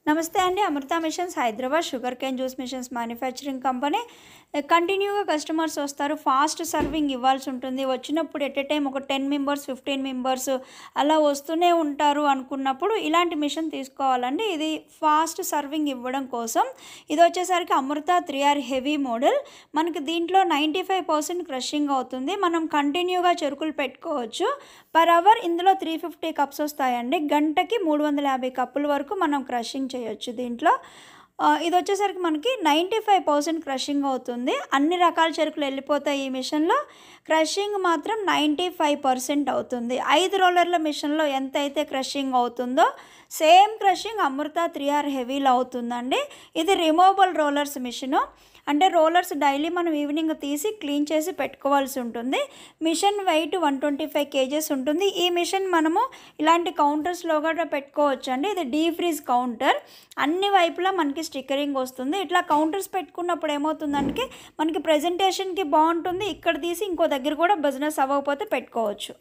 నమస్తే అండి. Amrita machines Hyderabad sugar cane juice machines manufacturing company. కంటిన్యూగా కస్టమర్స్ వస్తారు. ఫాస్ట్ సర్వింగ్ ఇవ్వాల్సి ఉంటుంది. వచ్చినప్పుడు ఎట్ ఎ టైం ఒక 10 మెంబర్స్ 15 మెంబర్స్ అలా వస్తూనే ఉంటారు అనుకున్నప్పుడు ఇలాంటి మిషన్ తీసుకోవాలండి. ఇది ఫాస్ట్ సర్వింగ్ ఇవ్వడం కోసం. ఇది వచ్చేసరికి అమృత 3R హెవీ మోడల్. మనకి దీంట్లో 95% క్రషింగ్ అవుతుంది. మనం కంటిన్యూగా చెరుకులు పెట్టుకోవచ్చు. పర్ అవర్ ఇందులో 350 కప్స్ వస్తాయండి. గంటకి 350 కప్పుల వరకు మనం క్రషింగ్ చేయొచ్చు దీంట్లో. ఇది వచ్చేసరికి మనకి 95% క్రషింగ్ అవుతుంది. అన్ని రకాల చెరుకులు వెళ్ళిపోతాయి ఈ మిషన్లో. క్రషింగ్ మాత్రం 95% అవుతుంది. 5 రోలర్ల మిషన్లో ఎంత అయితే క్రషింగ్ అవుతుందో సేమ్ క్రషింగ్ అమృత 3R హెవీలో అవుతుందండి. ఇది రిమూవబుల్ రోలర్స్ మిషను. అంటే రోలర్స్ డైలీ మనం ఈవినింగ్ తీసి క్లీన్ చేసి పెట్టుకోవాల్సి ఉంటుంది. మిషన్ వెయిట్ 125 kgs ఉంటుంది. ఈ మిషన్ మనము ఇలాంటి కౌంటర్స్లో కూడా పెట్టుకోవచ్చు అండి. ఇది డీ ఫ్రీజ్ కౌంటర్. అన్ని వైపులా మనకి స్టిక్కరింగ్ వస్తుంది. ఇట్లా కౌంటర్స్ పెట్టుకున్నప్పుడు ఏమవుతుందంటే మనకి ప్రజెంటేషన్కి బాగుంటుంది. ఇక్కడ తీసి ఇంకో దగ్గర కూడా బిజినెస్ అవ్వకపోతే పెట్టుకోవచ్చు.